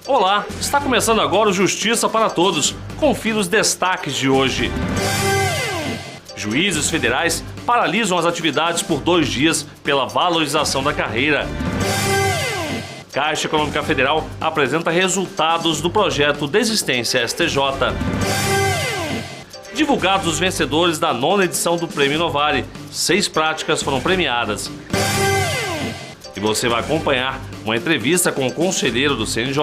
Olá, está começando agora o Justiça para Todos. Confira os destaques de hoje. Juízes federais paralisam as atividades por 2 dias pela valorização da carreira. Caixa Econômica Federal apresenta resultados do projeto Desistência STJ. Divulgados os vencedores da 9ª edição do Prêmio Novare, 6 práticas foram premiadas. E você vai acompanhar uma entrevista com o conselheiro do CNJ,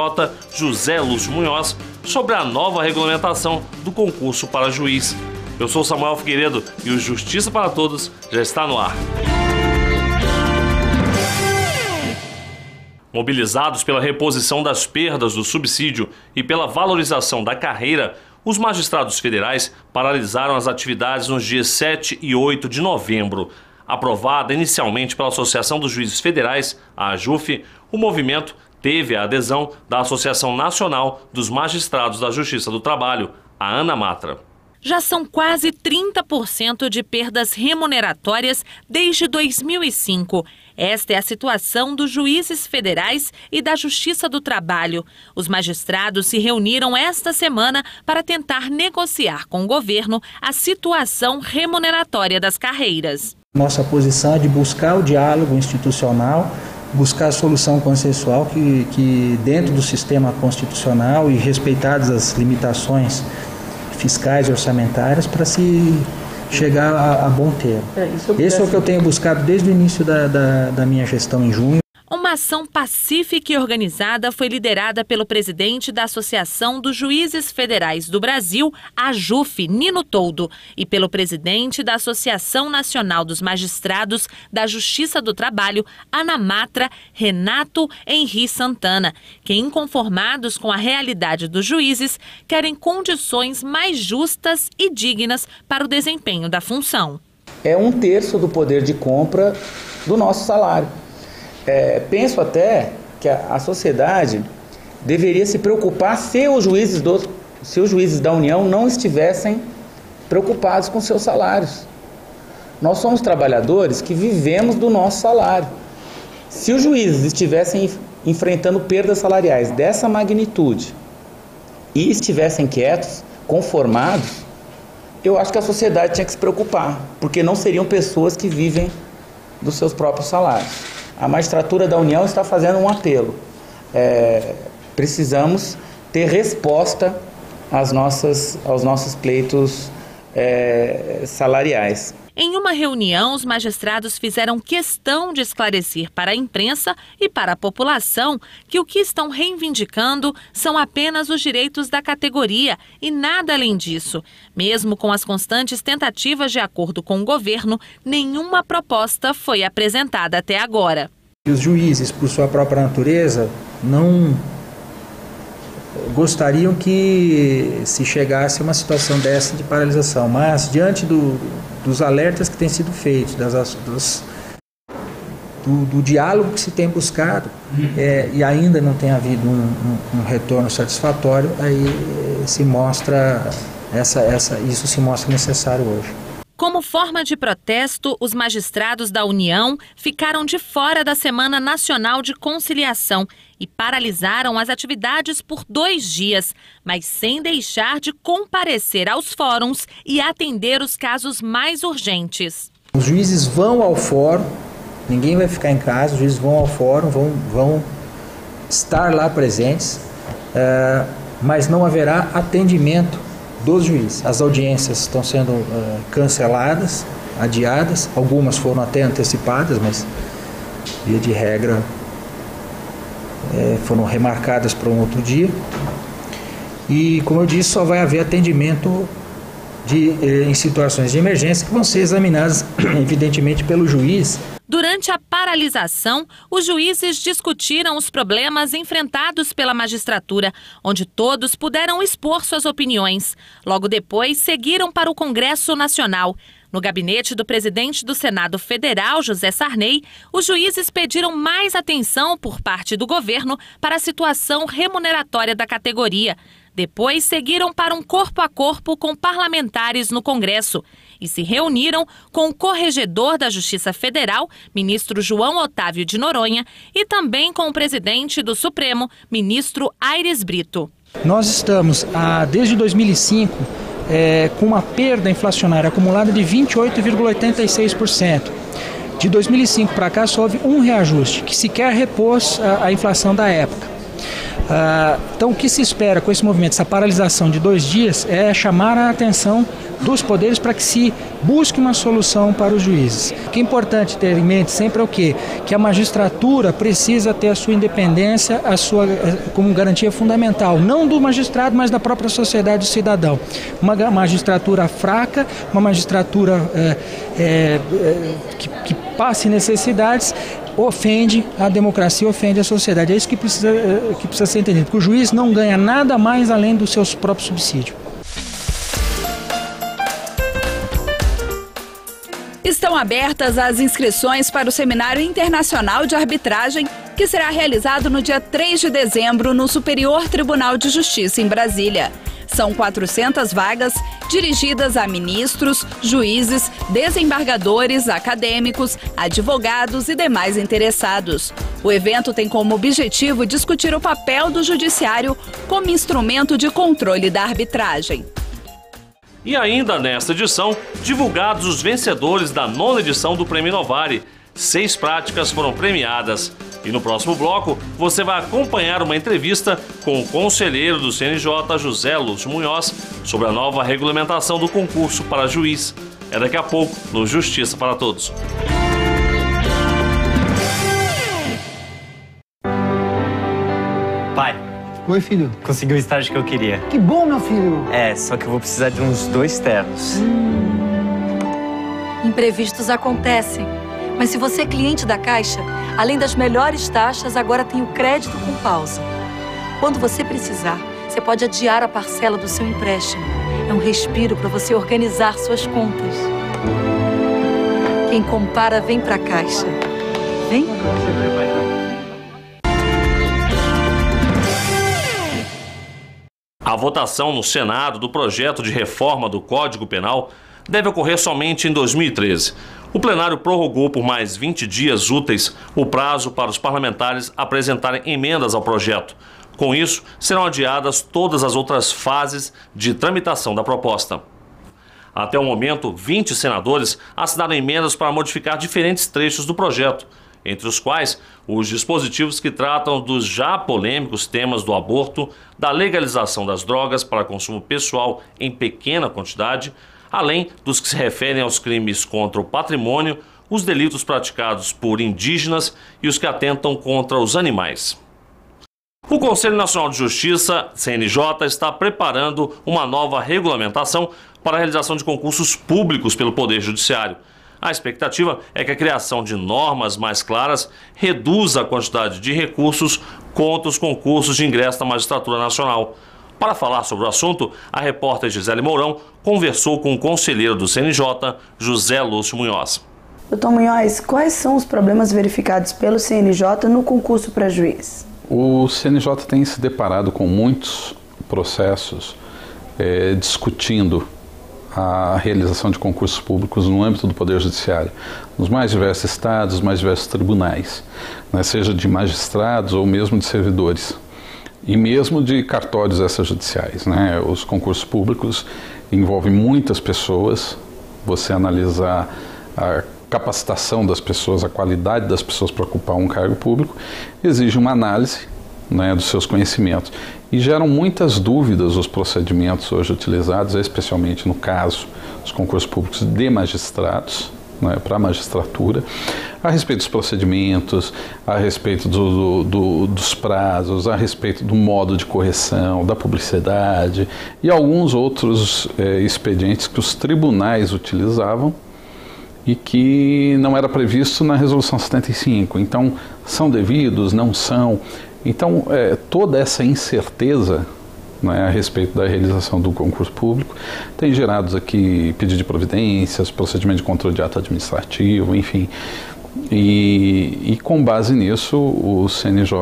José Lúcio Munhoz, sobre a nova regulamentação do concurso para juiz. Eu sou Samuel Figueiredo e o Justiça para Todos já está no ar. Mobilizados pela reposição das perdas do subsídio e pela valorização da carreira, os magistrados federais paralisaram as atividades nos dias 7 e 8 de novembro. Aprovada inicialmente pela Associação dos Juízes Federais, a AJUF, o movimento teve a adesão da Associação Nacional dos Magistrados da Justiça do Trabalho, a ANAMATRA. Já são quase 30% de perdas remuneratórias desde 2005. Esta é a situação dos juízes federais e da Justiça do Trabalho. Os magistrados se reuniram esta semana para tentar negociar com o governo a situação remuneratória das carreiras. Nossa posição é de buscar o diálogo institucional, buscar a solução consensual que dentro do sistema constitucional e respeitadas as limitações fiscais e orçamentárias para se chegar a bom termo. Esse é o que eu tenho buscado desde o início da minha gestão em junho. Uma ação pacífica e organizada foi liderada pelo presidente da Associação dos Juízes Federais do Brasil, a AJUF, Nino Toldo, e pelo presidente da Associação Nacional dos Magistrados da Justiça do Trabalho, ANAMATRA, Renato Henri Santana, que, inconformados com a realidade dos juízes, querem condições mais justas e dignas para o desempenho da função. É 1/3 do poder de compra do nosso salário. Penso até que a sociedade deveria se preocupar se os juízes da União não estivessem preocupados com seus salários. Nós somos trabalhadores que vivemos do nosso salário. Se os juízes estivessem enfrentando perdas salariais dessa magnitude e estivessem quietos, conformados, eu acho que a sociedade tinha que se preocupar, porque não seriam pessoas que vivem dos seus próprios salários. A magistratura da União está fazendo um apelo. Precisamos ter resposta aos nossos pleitos salariais. Em uma reunião, os magistrados fizeram questão de esclarecer para a imprensa e para a população que o que estão reivindicando são apenas os direitos da categoria e nada além disso. Mesmo com as constantes tentativas de acordo com o governo, nenhuma proposta foi apresentada até agora. Os juízes, por sua própria natureza, não gostariam que se chegasse a uma situação dessa de paralisação, mas diante dos alertas que têm sido feitos, do diálogo que se tem buscado e ainda não tem havido um retorno satisfatório, aí isso se mostra necessário hoje. Como forma de protesto, os magistrados da União ficaram de fora da Semana Nacional de Conciliação e paralisaram as atividades por 2 dias, mas sem deixar de comparecer aos fóruns e atender os casos mais urgentes. Os juízes vão ao fórum, ninguém vai ficar em casa, os juízes vão ao fórum, vão estar lá presentes, mas não haverá atendimento dos juízes. As audiências estão sendo canceladas, adiadas, algumas foram até antecipadas, mas via de regra foram remarcadas para um outro dia. E, como eu disse, só vai haver atendimento em situações de emergência que vão ser examinadas, evidentemente, pelo juiz. Durante a paralisação, os juízes discutiram os problemas enfrentados pela magistratura, onde todos puderam expor suas opiniões. Logo depois, seguiram para o Congresso Nacional. No gabinete do presidente do Senado Federal, José Sarney, os juízes pediram mais atenção por parte do governo para a situação remuneratória da categoria. Depois, seguiram para um corpo a corpo com parlamentares no Congresso. e se reuniram com o corregedor da Justiça Federal, ministro João Otávio de Noronha, e também com o presidente do Supremo, ministro Aires Brito. Nós estamos, desde 2005, com uma perda inflacionária acumulada de 28,86%. De 2005 para cá só houve um reajuste, que sequer repôs a inflação da época. Então o que se espera com esse movimento, essa paralisação de 2 dias, é chamar a atenção dos poderes para que se busque uma solução para os juízes. O que é importante ter em mente sempre é o quê? Que a magistratura precisa ter a sua independência como garantia fundamental, não do magistrado, mas da própria sociedade do cidadão. Uma magistratura fraca, uma magistratura que passe necessidades, ofende a democracia, ofende a sociedade. É isso que precisa ser entendido, porque o juiz não ganha nada mais além do seu próprio subsídio. Estão abertas as inscrições para o Seminário Internacional de Arbitragem, que será realizado no dia 3 de dezembro no Superior Tribunal de Justiça em Brasília. São 400 vagas dirigidas a ministros, juízes, desembargadores, acadêmicos, advogados e demais interessados. O evento tem como objetivo discutir o papel do judiciário como instrumento de controle da arbitragem. E ainda nesta edição, divulgados os vencedores da 9ª edição do Prêmio Novari. 6 práticas foram premiadas. E no próximo bloco, você vai acompanhar uma entrevista com o conselheiro do CNJ, José Lúcio Munhoz, sobre a nova regulamentação do concurso para juiz. É daqui a pouco, no Justiça para Todos. Pai. Oi, filho. Consegui o estágio que eu queria. Que bom, meu filho. Só que eu vou precisar de uns 2 ternos. Imprevistos acontecem. Mas se você é cliente da Caixa, além das melhores taxas, agora tem o crédito com pausa. Quando você precisar, você pode adiar a parcela do seu empréstimo. É um respiro para você organizar suas contas. Quem compara, vem pra Caixa. Vem? A votação no Senado do projeto de reforma do Código Penal deve ocorrer somente em 2013. O plenário prorrogou por mais 20 dias úteis o prazo para os parlamentares apresentarem emendas ao projeto. Com isso, serão adiadas todas as outras fases de tramitação da proposta. Até o momento, 20 senadores assinaram emendas para modificar diferentes trechos do projeto, entre os quais os dispositivos que tratam dos já polêmicos temas do aborto, da legalização das drogas para consumo pessoal em pequena quantidade, além dos que se referem aos crimes contra o patrimônio, os delitos praticados por indígenas e os que atentam contra os animais. O Conselho Nacional de Justiça, CNJ, está preparando uma nova regulamentação para a realização de concursos públicos pelo Poder Judiciário. A expectativa é que a criação de normas mais claras reduza a quantidade de recursos contra os concursos de ingresso da Magistratura Nacional. Para falar sobre o assunto, a repórter Gisele Mourão conversou com o conselheiro do CNJ, José Lúcio Munhoz. Doutor Munhoz, quais são os problemas verificados pelo CNJ no concurso para juiz? O CNJ tem se deparado com muitos processos discutindo a realização de concursos públicos no âmbito do Poder Judiciário, nos mais diversos estados, nos mais diversos tribunais, né, seja de magistrados ou mesmo de servidores, e mesmo de cartórios extrajudiciais, né? Os concursos públicos envolvem muitas pessoas, você analisar a capacitação das pessoas, a qualidade das pessoas para ocupar um cargo público, exige uma análise, né, dos seus conhecimentos. E geram muitas dúvidas os procedimentos hoje utilizados, especialmente no caso dos concursos públicos de magistrados, né, para a magistratura, a respeito dos procedimentos, a respeito dos prazos, a respeito do modo de correção, da publicidade e alguns outros expedientes que os tribunais utilizavam e que não era previsto na Resolução 75. Então, são devidos, não são. Então, toda essa incerteza, né, a respeito da realização do concurso público tem gerado aqui pedido de providências, procedimento de controle de ato administrativo, enfim. E com base nisso, o CNJ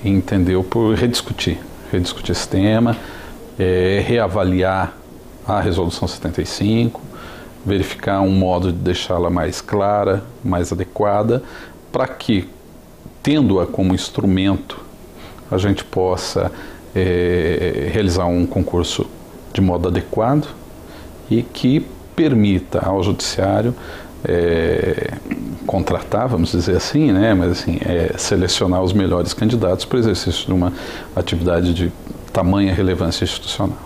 entendeu por rediscutir esse tema, reavaliar a Resolução 75, verificar um modo de deixá-la mais clara, mais adequada, para que, tendo-a como instrumento, a gente possa realizar um concurso de modo adequado e que permita ao judiciário contratar, vamos dizer assim, né? Mas assim, selecionar os melhores candidatos para o exercício de uma atividade de tamanha relevância institucional.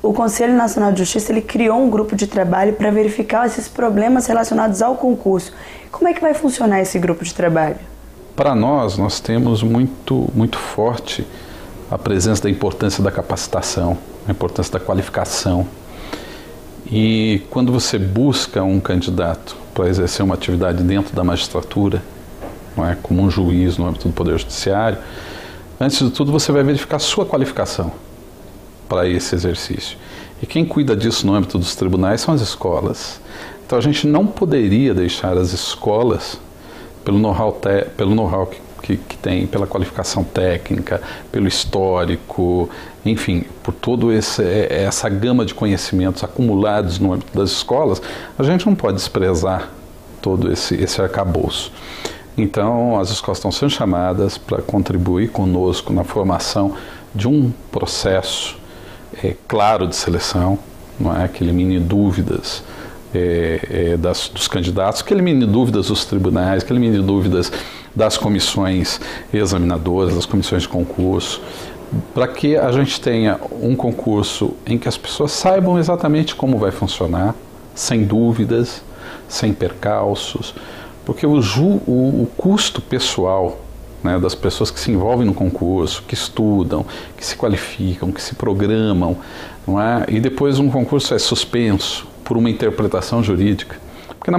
O Conselho Nacional de Justiça ele criou um grupo de trabalho para verificar esses problemas relacionados ao concurso. Como é que vai funcionar esse grupo de trabalho? Para nós temos muito forte a presença da importância da capacitação, a importância da qualificação. E quando você busca um candidato para exercer uma atividade dentro da magistratura, não é, como um juiz no âmbito do Poder Judiciário, antes de tudo você vai verificar a sua qualificação para esse exercício. E quem cuida disso no âmbito dos tribunais são as escolas. Então a gente não poderia deixar as escolas, pelo know-how que tem, pela qualificação técnica, pelo histórico, enfim, por toda essa gama de conhecimentos acumulados no âmbito das escolas, a gente não pode desprezar todo esse arcabouço. Então, as escolas estão sendo chamadas para contribuir conosco na formação de um processo claro de seleção, não é? Que elimine dúvidas dos candidatos, que elimine dúvidas dos tribunais, que elimine dúvidas das comissões examinadoras, das comissões de concurso, para que a gente tenha um concurso em que as pessoas saibam exatamente como vai funcionar, sem dúvidas, sem percalços, porque o custo pessoal, né, das pessoas que se envolvem no concurso, que estudam, que se qualificam, que se programam, não é? E depois um concurso é suspenso por uma interpretação jurídica. Porque na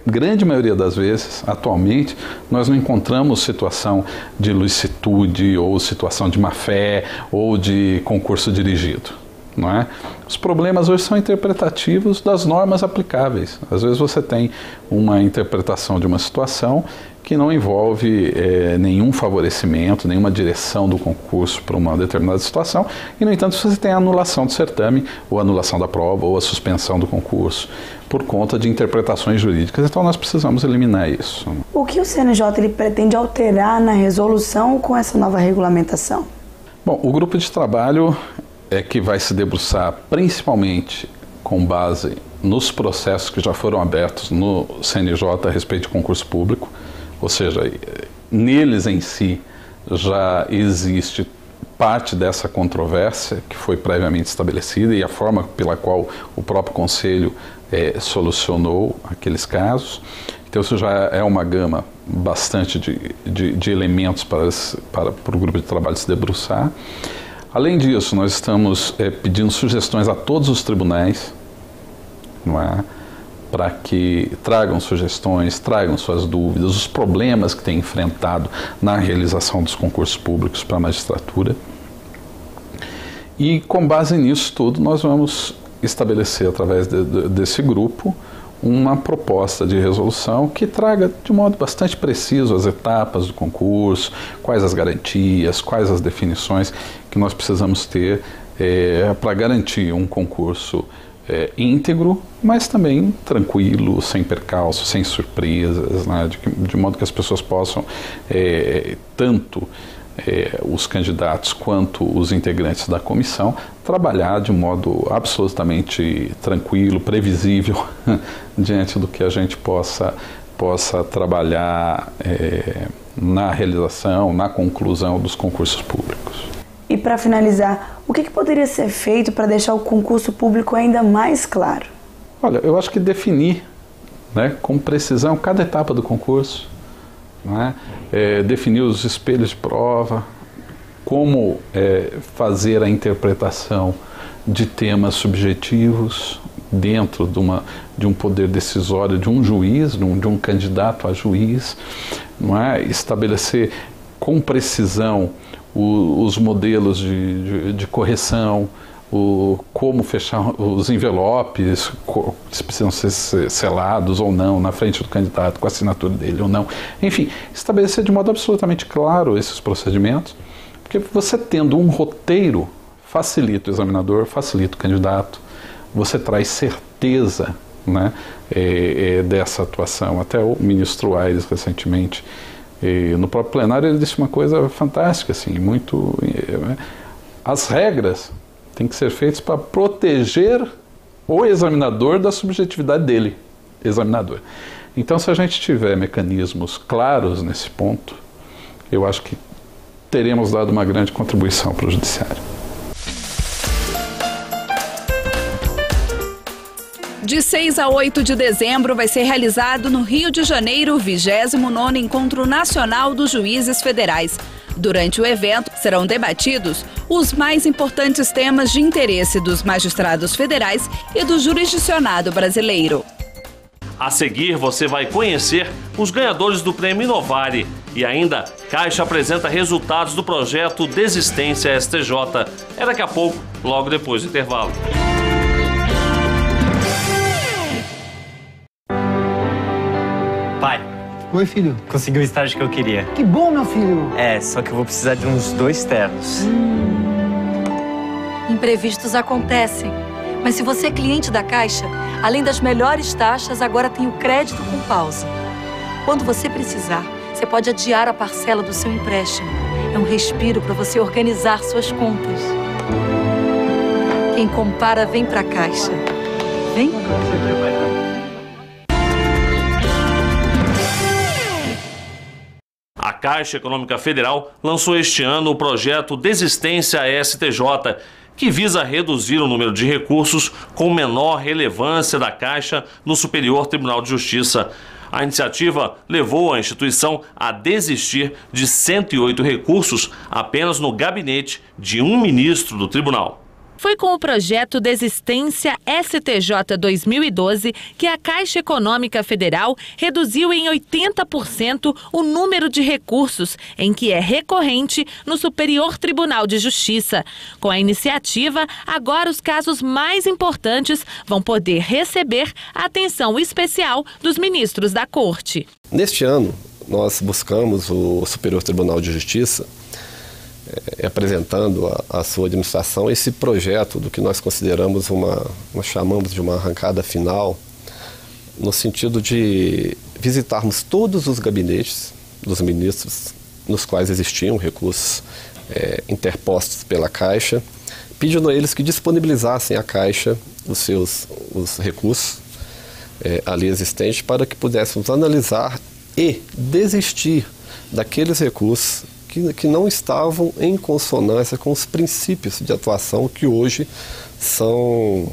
grande maioria das vezes, atualmente, nós não encontramos situação de ilicitude ou situação de má-fé ou de concurso dirigido, não é? Os problemas hoje são interpretativos das normas aplicáveis. Às vezes você tem uma interpretação de uma situação que não envolve nenhum favorecimento, nenhuma direção do concurso para uma determinada situação, e, no entanto, você tem a anulação do certame, ou a anulação da prova, ou a suspensão do concurso, por conta de interpretações jurídicas. Então, nós precisamos eliminar isso. O que o CNJ ele pretende alterar na resolução com essa nova regulamentação? Bom, o grupo de trabalho que vai se debruçar principalmente com base nos processos que já foram abertos no CNJ a respeito de concurso público, ou seja, neles em si já existe parte dessa controvérsia que foi previamente estabelecida e a forma pela qual o próprio Conselho solucionou aqueles casos. Então isso já é uma gama bastante de elementos para o grupo de trabalho se debruçar. Além disso, nós estamos pedindo sugestões a todos os tribunais, não é? Para que tragam sugestões, tragam suas dúvidas, os problemas que têm enfrentado na realização dos concursos públicos para a magistratura. E com base nisso tudo, nós vamos estabelecer, através desse grupo, uma proposta de resolução que traga de modo bastante preciso as etapas do concurso, quais as garantias, quais as definições que nós precisamos ter para garantir um concurso íntegro, mas também tranquilo, sem percalço, sem surpresas, né? de modo que as pessoas possam, tanto os candidatos quanto os integrantes da comissão, trabalhar de modo absolutamente tranquilo, previsível, diante do que a gente possa trabalhar na realização, na conclusão dos concursos públicos. E para finalizar, o que poderia ser feito para deixar o concurso público ainda mais claro? Olha, eu acho que definir, né, com precisão cada etapa do concurso, né, definir os espelhos de prova, como fazer a interpretação de temas subjetivos dentro de um poder decisório de um juiz, de um candidato a juiz, não é? Estabelecer com precisão os modelos de correção, como fechar os envelopes, se precisam ser selados ou não, na frente do candidato, com a assinatura dele ou não. Enfim, estabelecer de modo absolutamente claro esses procedimentos, porque você tendo um roteiro facilita o examinador, facilita o candidato, você traz certeza né, dessa atuação. Até o ministro Aires, recentemente, no próprio plenário, ele disse uma coisa fantástica, assim, muito... as regras têm que ser feitas para proteger o examinador da subjetividade dele, examinador. Então, se a gente tiver mecanismos claros nesse ponto, eu acho que teremos dado uma grande contribuição para o judiciário. De 6 a 8 de dezembro vai ser realizado no Rio de Janeiro o 29º Encontro Nacional dos Juízes Federais. Durante o evento, serão debatidos os mais importantes temas de interesse dos magistrados federais e do jurisdicionado brasileiro. A seguir, você vai conhecer os ganhadores do Prêmio Inovare e ainda Caixa apresenta resultados do projeto Desistência STJ. É daqui a pouco, logo depois do intervalo. Pai. Oi, filho. Consegui o estágio que eu queria. Que bom, meu filho. Só que eu vou precisar de uns 2 ternos. Imprevistos acontecem. Mas se você é cliente da Caixa, além das melhores taxas, agora tem o crédito com pausa. Quando você precisar, você pode adiar a parcela do seu empréstimo. É um respiro para você organizar suas contas. Quem compara, vem pra Caixa. Vem? A Caixa Econômica Federal lançou este ano o projeto Desistência STJ, que visa reduzir o número de recursos com menor relevância da Caixa no Superior Tribunal de Justiça. A iniciativa levou a instituição a desistir de 108 recursos apenas no gabinete de um ministro do tribunal. Foi com o projeto Desistência STJ 2012 que a Caixa Econômica Federal reduziu em 80% o número de recursos em que é recorrente no Superior Tribunal de Justiça. Com a iniciativa, agora os casos mais importantes vão poder receber a atenção especial dos ministros da Corte. Neste ano, nós buscamos o Superior Tribunal de Justiça apresentando à sua administração esse projeto do que nós consideramos nós chamamos de uma arrancada final, no sentido de visitarmos todos os gabinetes dos ministros nos quais existiam recursos interpostos pela Caixa, pedindo a eles que disponibilizassem à Caixa os recursos ali existentes para que pudéssemos analisar e desistir daqueles recursos que não estavam em consonância com os princípios de atuação que hoje são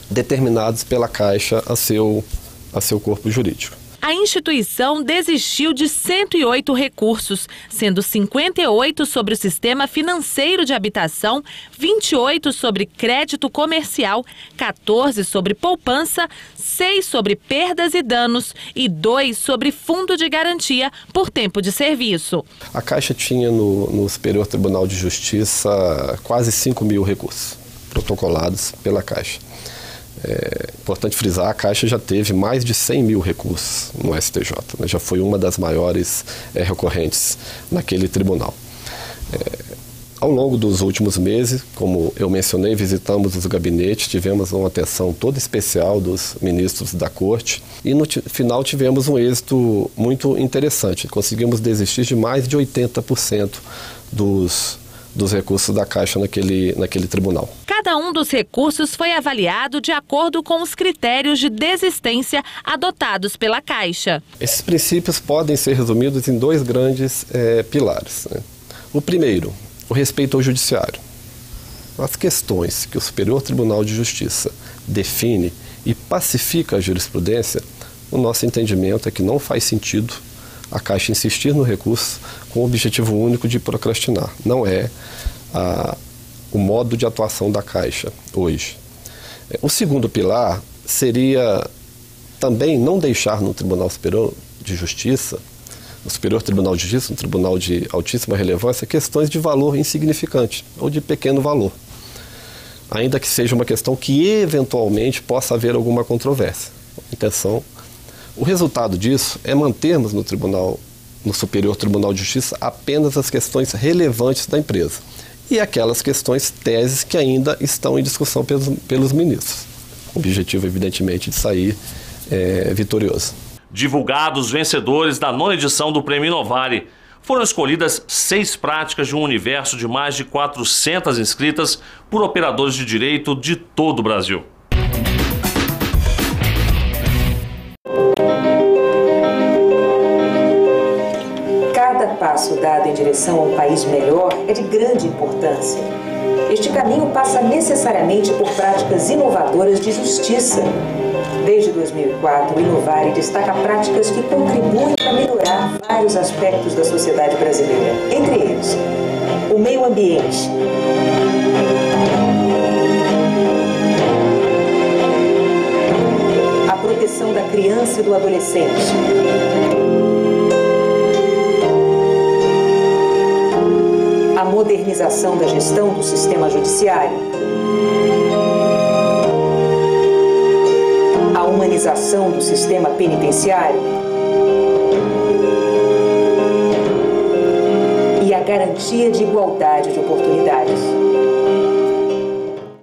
determinados pela Caixa a seu corpo jurídico. A instituição desistiu de 108 recursos, sendo 58 sobre o sistema financeiro de habitação, 28 sobre crédito comercial, 14 sobre poupança, 6 sobre perdas e danos e 2 sobre fundo de garantia por tempo de serviço. A Caixa tinha no Superior Tribunal de Justiça quase 5 mil recursos protocolados pela Caixa. Importante frisar, a Caixa já teve mais de 100 mil recursos no STJ, né? Já foi uma das maiores recorrentes naquele tribunal. Ao longo dos últimos meses, como eu mencionei, visitamos os gabinetes, tivemos uma atenção toda especial dos ministros da Corte e no final tivemos um êxito muito interessante. Conseguimos desistir de mais de 80% dos recursos da Caixa naquele tribunal. Cada um dos recursos foi avaliado de acordo com os critérios de desistência adotados pela Caixa. Esses princípios podem ser resumidos em 2 grandes pilares, né? O primeiro, o respeito ao judiciário. As questões que o Superior Tribunal de Justiça define e pacifica a jurisprudência, o nosso entendimento é que não faz sentido a Caixa insistir no recurso com o objetivo único de procrastinar. Não é o modo de atuação da Caixa hoje. O segundo pilar seria também não deixar no Tribunal Superior de Justiça, no Superior Tribunal de Justiça, um tribunal de altíssima relevância, questões de valor insignificante ou de pequeno valor, ainda que seja uma questão que eventualmente possa haver alguma controvérsia. O resultado disso é mantermos no Superior Tribunal de Justiça apenas as questões relevantes da empresa e aquelas questões teses que ainda estão em discussão pelos ministros. o objetivo, evidentemente, de sair vitorioso. Divulgados os vencedores da 9ª edição do Prêmio Inovari, foram escolhidas 6 práticas de um universo de mais de 400 inscritas por operadores de direito de todo o Brasil. Cada passo dado em direção a um país melhor é de grande importância. Este caminho passa necessariamente por práticas inovadoras de justiça. Desde 2004, o Inovari destaca práticas que contribuem para melhorar vários aspectos da sociedade brasileira. Entre eles, o meio ambiente, a proteção da criança e do adolescente, a modernização da gestão do sistema judiciário, a humanização do sistema penitenciário e a garantia de igualdade de oportunidades.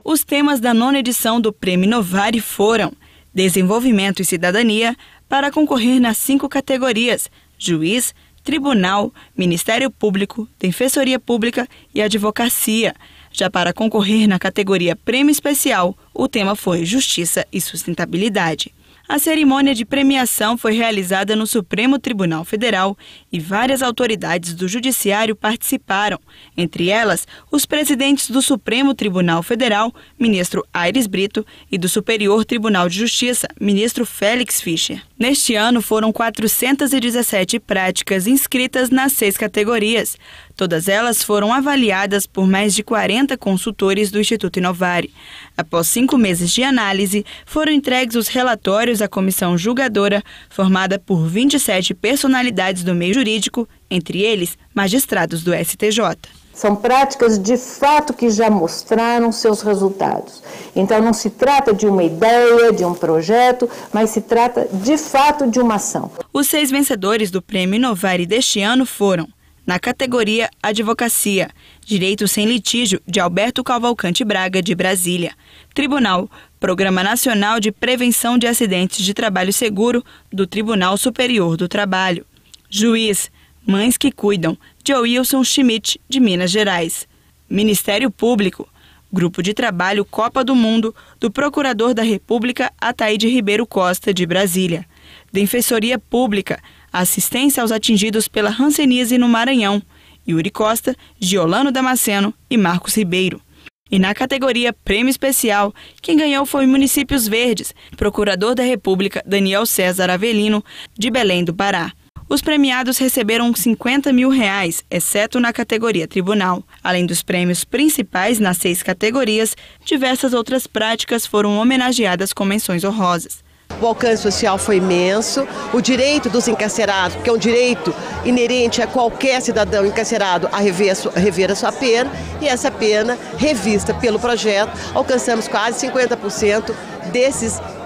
Os temas da 9ª edição do Prêmio Inovari foram Desenvolvimento e Cidadania, para concorrer nas 5 categorias: Juiz, Tribunal, Ministério Público, Defensoria Pública e Advocacia. Já para concorrer na categoria Prêmio Especial, o tema foi Justiça e Sustentabilidade. A cerimônia de premiação foi realizada no Supremo Tribunal Federal e várias autoridades do Judiciário participaram, entre elas os presidentes do Supremo Tribunal Federal, ministro Aires Brito, e do Superior Tribunal de Justiça, ministro Félix Fischer. Neste ano foram 417 práticas inscritas nas 6 categorias. Todas elas foram avaliadas por mais de 40 consultores do Instituto Inovari. Após 5 meses de análise, foram entregues os relatórios à comissão julgadora, formada por 27 personalidades do meio jurídico, entre eles magistrados do STJ. São práticas de fato que já mostraram seus resultados. Então não se trata de uma ideia, de um projeto, mas se trata de fato de uma ação. Os 6 vencedores do Prêmio Inovari deste ano foram: na categoria Advocacia, Direito Sem Litígio, de Alberto Cavalcante Braga, de Brasília. Tribunal, Programa Nacional de Prevenção de Acidentes de Trabalho Seguro, do Tribunal Superior do Trabalho. Juiz, Mães que Cuidam, de Wilson Schmidt, de Minas Gerais. Ministério Público, Grupo de Trabalho Copa do Mundo, do Procurador da República Ataíde Ribeiro Costa, de Brasília. Defensoria Pública, Assistência aos atingidos pela hanseníase no Maranhão, Yuri Costa, Giolano Damasceno e Marcos Ribeiro. E na categoria Prêmio Especial, quem ganhou foi Municípios Verdes, Procurador da República Daniel César Avelino, de Belém do Pará. Os premiados receberam R$50 mil, exceto na categoria Tribunal. Além dos prêmios principais nas 6 categorias, diversas outras práticas foram homenageadas com menções honrosas. O alcance social foi imenso, o direito dos encarcerados, que é um direito inerente a qualquer cidadão encarcerado a rever a sua pena, e essa pena, revista pelo projeto, alcançamos quase 50%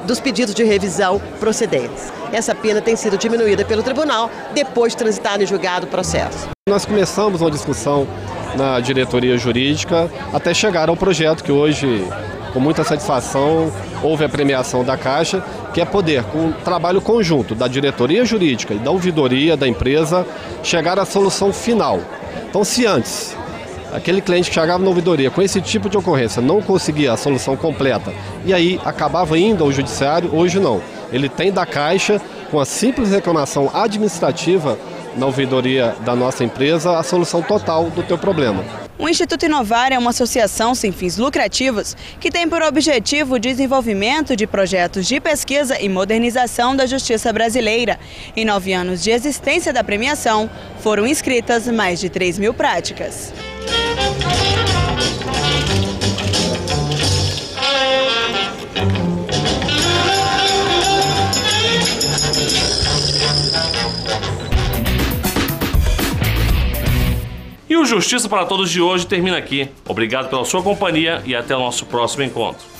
dos pedidos de revisão procedentes. Essa pena tem sido diminuída pelo tribunal depois de transitar em julgado o processo. Nós começamos uma discussão na diretoria jurídica até chegar ao projeto que hoje, com muita satisfação, houve a premiação da Caixa, que é poder, com um trabalho conjunto da diretoria jurídica e da ouvidoria da empresa, chegar à solução final. Então, se antes aquele cliente que chegava na ouvidoria com esse tipo de ocorrência não conseguia a solução completa e aí acabava indo ao judiciário, hoje não. Ele tem da Caixa, com a simples reclamação administrativa na ouvidoria da nossa empresa, a solução total do teu problema. O Instituto Inovari é uma associação sem fins lucrativos que tem por objetivo o desenvolvimento de projetos de pesquisa e modernização da justiça brasileira. Em 9 anos de existência da premiação, foram inscritas mais de 3 mil práticas. E o Justiça para Todos de hoje termina aqui. Obrigado pela sua companhia e até o nosso próximo encontro.